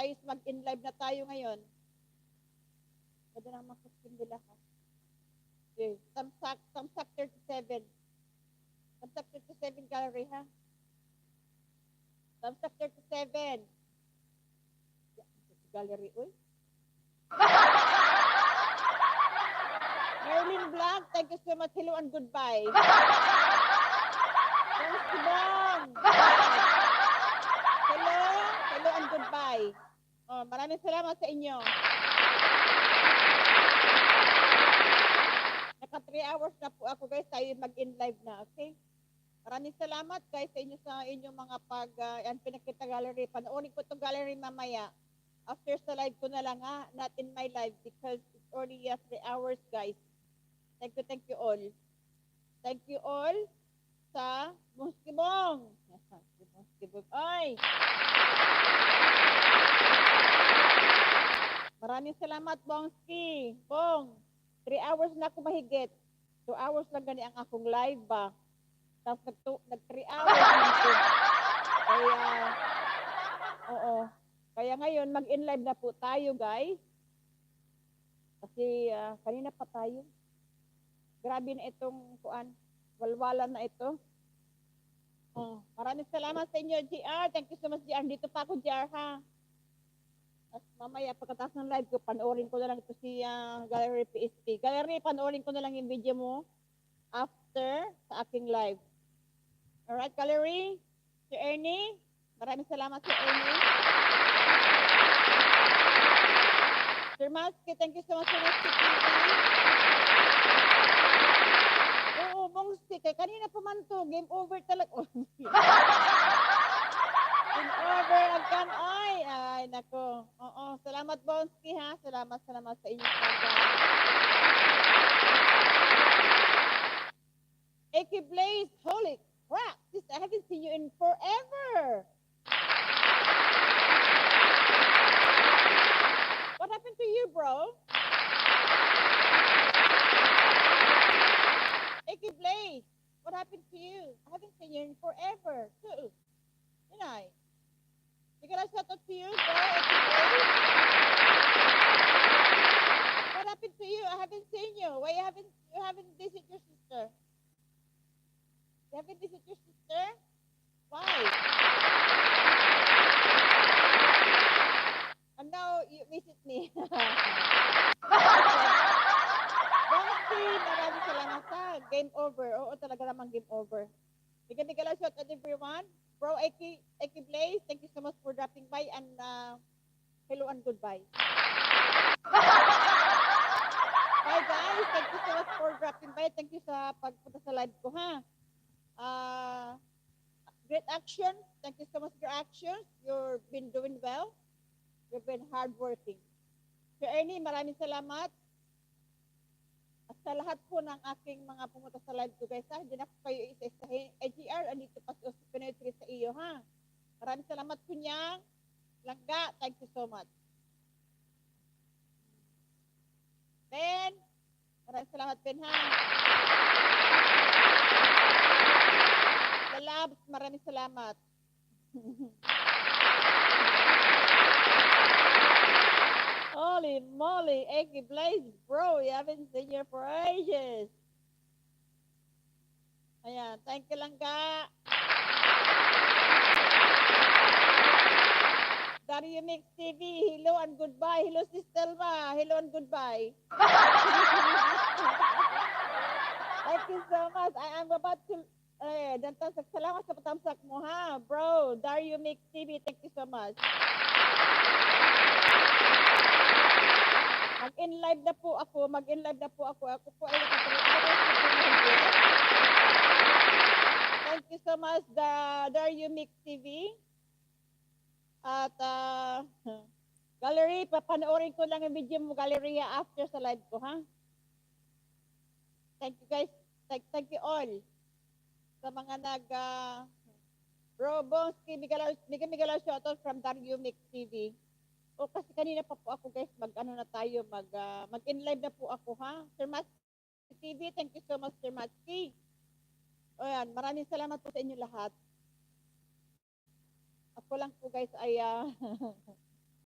guys, mag-in live na tayo ngayon. Pwede na makuskin nila ha. Okay. Tamsak 37. Tamsak 37 gallery ha. Tamsak 37. Gallery, uy. Merlin Vlog, thank you so much. Hello and goodbye. Thanks to Bong. Hello and goodbye. Oh, maraming salamat sa inyo. Naka 3 hours na po ako guys, tayo mag-in live na, okay? Maraming salamat guys sa inyo sa inyong mga yan pinakita gallery. Panoorin ko itong gallery mamaya. After sa live ko na lang ha, not in my live because it's already 3 hours guys. Thank you all. Thank you all sa Muskibong. Muskibong. Ay! Maraming salamat, Bongski. Bong, 3 hours na ako mahigit. 2 hours lang gani ang akong live ba. Tapos nag 3 hours na ako. Kaya, oo. Kaya ngayon, mag-in live na po tayo, guys. Kasi kanina pa tayo. Grabe na itong walwalan na ito. Maraming salamat sa inyo, GR. Thank you so much, GR. Dito pa ako, GR, ha? At mamaya, pagkatapos ng live ko, panoorin ko na lang ito si Gallery PSP. Gallery, panoorin ko na lang yung video mo after sa aking live. Alright, Gallery? Si Ernie? Maraming salamat sa Ernie. Sir Maski, thank you so much for Maski TV. Oo, Bongsi, kay kanina pa man to, game over talaga. Game over, agkan, ay, nako. Oo, salamat Bongsi ha, salamat sa inyo. AK Blaze, holy crap, I haven't seen you in forever. What happened to you, bro? Icky Blaze, what happened to you? I haven't seen you in forever, too. You know. You got a shout out to you, bro, Icky Blaze? What happened to you? I haven't seen you. Why you haven't visited your sister? You haven't visited your sister? Why? And now you visit me. Bongsi, maraming salamat sa game over. Oo, talaga namang game over. Bigyan lang shout out everyone. Bro, Eki Blaze, thank you so much for dropping by and hello and goodbye. Bye guys, thank you so much for dropping by. Thank you sa pagpunta sa live ko ha. Great action. Thank you so much for your actions. You've been doing well. You've been hardworking. Sir Ernie, maraming salamat. At sa lahat po ng aking mga pumunta sa live ko guys ha, hindi na kayo isa-isahin. AGR, andito pa si Pinetri sa iyo ha. Maraming salamat po niyang Langga, thank you so much. Ben, maraming salamat Ben ha. Labs, maraming salamat. Holy moly, Eggy Blaze, bro, you haven't seen you for ages. Ayan, thank you lang ka. Dario Mix TV, hello and goodbye. Hello, Sis Telma, hello and goodbye. Thank you so much. I am about to, salamat sa patamsak mo ha, bro. Dario Mix TV, thank you so much. Mag-in live na po ako. Ako po ay naka-3 hours na po mahigit. Thank you so much, Dario Mix TV. At, Gallery, papanoorin ko lang yung video mo, Gallery, after sa live ko, ha? Thank you guys. Thank you all. Sa mga Bro, Bongski, Migalaw shoutout from Dario Mix TV. O kasi kanina pa po ako guys, mag-in live na po ako ha. Sir Maski TV, thank you so much Sir Maski. O yan, maraming salamat po sa inyo lahat. Ako lang po guys ay